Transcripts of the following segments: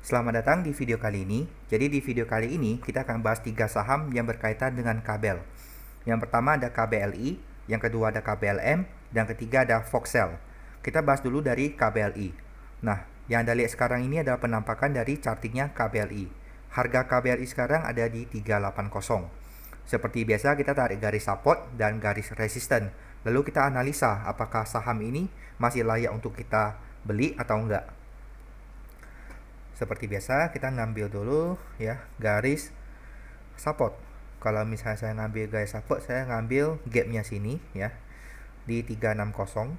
Selamat datang di video kali ini. Jadi di video kali ini kita akan bahas 3 saham yang berkaitan dengan kabel. Yang pertama ada KBLI, yang kedua ada KBLM, dan ketiga ada Foxtel. Kita bahas dulu dari KBLI. Nah, yang Anda lihat sekarang ini adalah penampakan dari chartingnya KBLI. Harga KBLI sekarang ada di 380. Seperti biasa kita tarik garis support dan garis resisten. Lalu kita analisa apakah saham ini masih layak untuk kita beli atau enggak. Seperti biasa kita ngambil dulu ya garis support. Kalau misalnya saya ngambil garis support, saya ngambil gapnya sini ya di 360.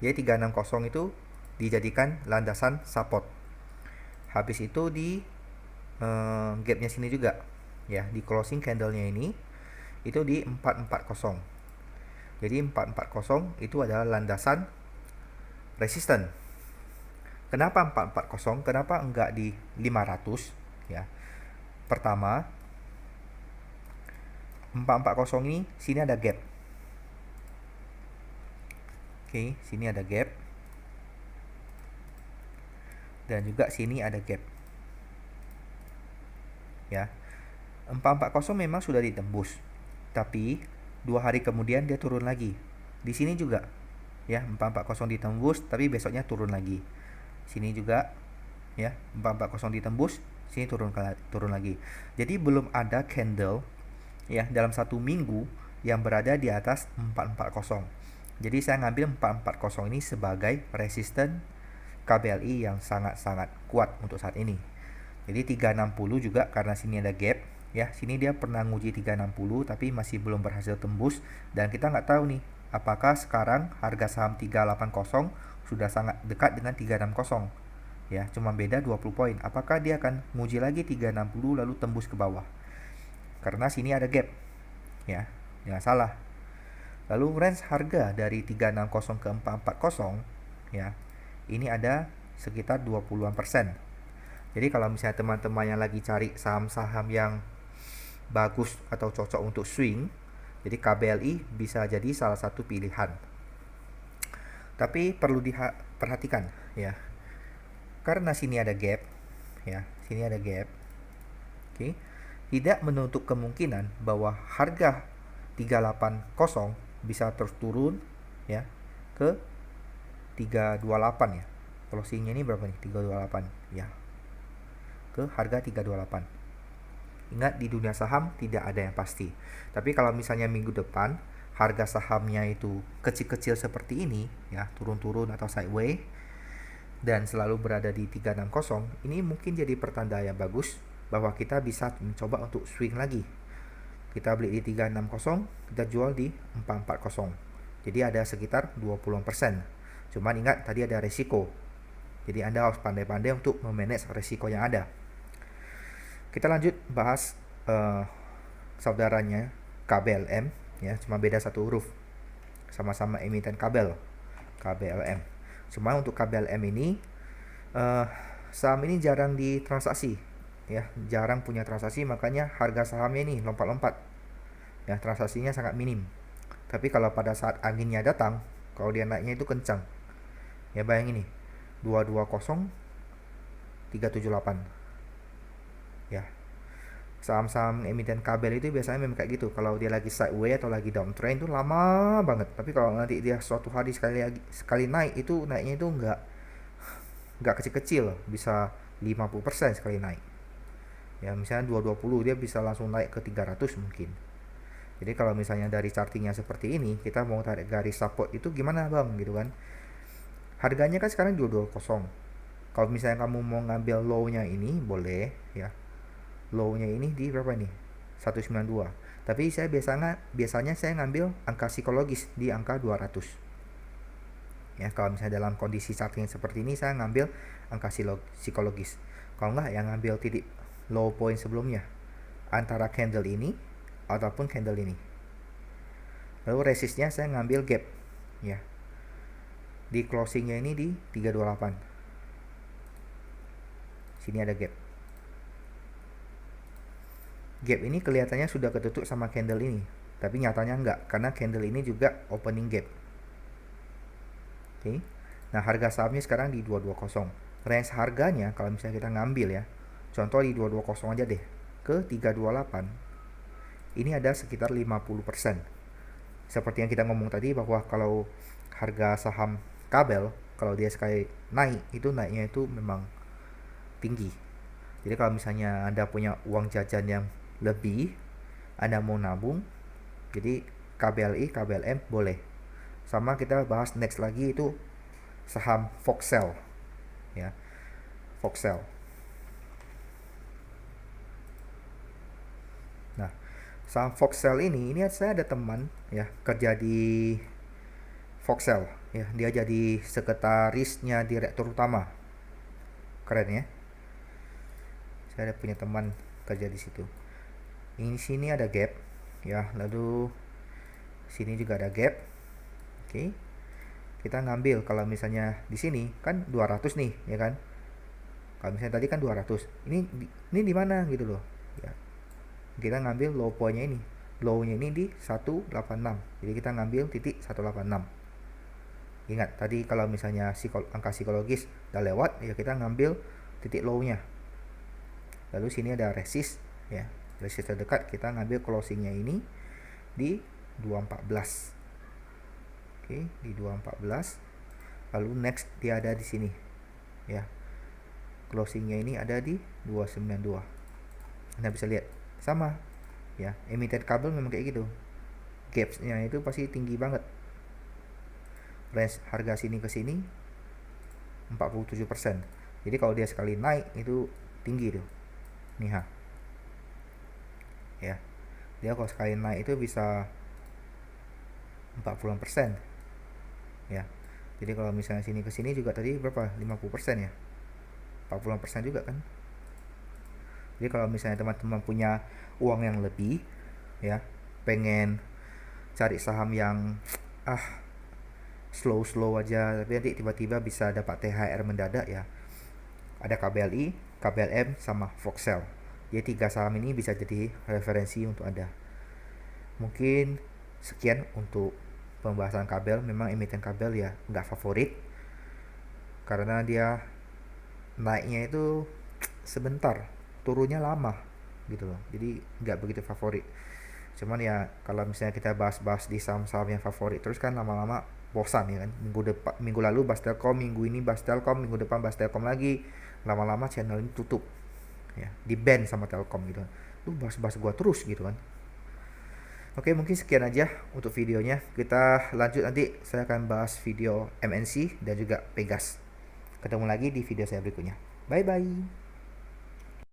Jadi 360 itu dijadikan landasan support. Habis itu di gapnya sini juga ya, di closing candlenya ini itu di 440. Jadi 440 itu adalah landasan resisten. Kenapa 440? Kenapa enggak di 500 ya? Pertama, 440 ini sini ada gap. Oke, sini ada gap. Dan juga sini ada gap. Ya. 440 memang sudah ditembus. Tapi 2 hari kemudian dia turun lagi. Di sini juga ya, 440 ditembus tapi besoknya turun lagi. Sini juga ya, 440 ditembus, sini turun lagi. Jadi belum ada candle ya dalam 1 minggu yang berada di atas 440. Jadi saya ngambil 440 ini sebagai resisten KBLI yang sangat-sangat kuat untuk saat ini. Jadi 360 juga karena sini ada gap ya, sini dia pernah nguji 360 tapi masih belum berhasil tembus, dan kita nggak tahu nih apakah sekarang harga saham 380 sudah sangat dekat dengan 360 ya, cuma beda 20 poin. Apakah dia akan nguji lagi 360 lalu tembus ke bawah? Karena sini ada gap ya, jangan salah. Lalu range harga dari 360 ke 440 ya, ini ada sekitar 20%. Jadi kalau misalnya teman-teman yang lagi cari saham-saham yang bagus atau cocok untuk swing, jadi KBLI bisa jadi salah satu pilihan. Tapi perlu diperhatikan ya, karena sini ada gap ya, sini ada gap. Oke, tidak menutup kemungkinan bahwa harga 380 bisa terus turun ya ke 328 ya. Closingnya ini berapa nih? 328 ya, ke harga 328. Ingat, di dunia saham tidak ada yang pasti. Tapi kalau misalnya minggu depan harga sahamnya itu kecil-kecil seperti ini ya, turun-turun atau sideways dan selalu berada di 360, ini mungkin jadi pertanda yang bagus bahwa kita bisa mencoba untuk swing lagi. Kita beli di 360, kita jual di 440. Jadi ada sekitar 20%. Cuman ingat, tadi ada resiko. Jadi Anda harus pandai-pandai untuk memanage resiko yang ada. Kita lanjut bahas saudaranya KBLM ya, cuma beda satu huruf, sama-sama emiten kabel, KBLM. Cuma untuk KBLM ini saham ini jarang ditransaksi ya, jarang punya transaksi, makanya harga sahamnya ini lompat-lompat ya, transaksinya sangat minim. Tapi kalau pada saat anginnya datang, kalau dia naiknya itu kencang ya, bayangin nih 220 378 ya. Saham-saham emiten kabel itu biasanya memang kayak gitu. Kalau dia lagi sideways atau lagi downtrend itu lama banget. Tapi kalau nanti dia suatu hari sekali naik, itu naiknya itu nggak kecil-kecil, bisa 50% sekali naik. Ya, misalnya 220 dia bisa langsung naik ke 300 mungkin. Jadi kalau misalnya dari chartingnya seperti ini, kita mau tarik garis support itu gimana bang gitu kan. Harganya kan sekarang 220. Kalau misalnya kamu mau ngambil low-nya ini boleh ya. Low-nya ini di berapa nih? 192. Tapi saya biasanya saya ngambil angka psikologis di angka 200. Ya, kalau misalnya dalam kondisi charting seperti ini saya ngambil angka psikologis. Kalau enggak, yang ngambil titik low point sebelumnya antara candle ini ataupun candle ini. Lalu resistnya saya ngambil gap ya. Di closingnya ini di 328. Sini ada gap. Gap ini kelihatannya sudah ketutup sama candle ini, tapi nyatanya enggak, karena candle ini juga opening gap. Oke. Nah, harga sahamnya sekarang di 220. range harganya kalau misalnya kita ngambil ya, contoh di 220 aja deh ke 328, ini ada sekitar 50%. Seperti yang kita ngomong tadi bahwa kalau harga saham kabel, kalau dia sekali naik, itu naiknya itu memang tinggi. Jadi kalau misalnya Anda punya uang jajan yang lebih, Anda mau nabung, jadi KBLI, KBLM boleh. Sama kita bahas next lagi itu saham Foxel ya. Foxel. Nah, saham Foxel ini saya ada teman ya kerja di Foxel ya. Dia jadi sekretarisnya direktur utama. Keren ya. Saya ada punya teman kerja di situ. Ini sini ada gap ya, lalu sini juga ada gap. Oke. Kita ngambil kalau misalnya di sini kan 200 nih, ya kan? Kalau misalnya tadi kan 200. Ini di mana gitu loh. Ya. Kita ngambil low point-nya ini. Low-nya ini di 186. Jadi kita ngambil titik 186. Ingat tadi kalau misalnya angka psikologis udah lewat, ya kita ngambil titik low-nya. Lalu sini ada resist ya. Resist terdekat kita ngambil closing-nya ini di 214. Oke, di 214. Lalu next dia ada di sini. Ya. Closingnya ini ada di 292. Anda bisa lihat sama ya, emiten kabel memang kayak gitu, gapsnya itu pasti tinggi banget. Range harga sini ke sini 47%. Jadi kalau dia sekali naik itu tinggi tuh nih ya. Dia kalau sekali naik itu bisa 40% ya. Jadi kalau misalnya sini ke sini juga tadi berapa, 50% ya, 40% juga kan. Jadi kalau misalnya teman-teman punya uang yang lebih ya, pengen cari saham yang slow aja tapi nanti tiba-tiba bisa dapat THR mendadak ya, ada KBLI, KBLM sama Foxel. Jadi 3 saham ini bisa jadi referensi untuk Anda. Mungkin sekian untuk pembahasan kabel. Memang emiten kabel ya nggak favorit karena dia naiknya itu sebentar, turunnya lama gitu loh. Jadi nggak begitu favorit. Cuman ya kalau misalnya kita bahas-bahas di saham-saham yang favorit terus kan lama-lama bosan ya kan. Minggu lalu bahas Telkom, minggu ini bahas Telkom, minggu depan bahas Telkom lagi. Lama-lama channel ini tutup ya, di ban sama Telkom gitu. Lu bahas-bahas gua terus gitu kan. Oke, mungkin sekian aja untuk videonya. Kita lanjut nanti, saya akan bahas video MNC dan juga Pegas. Ketemu lagi di video saya berikutnya. Bye bye.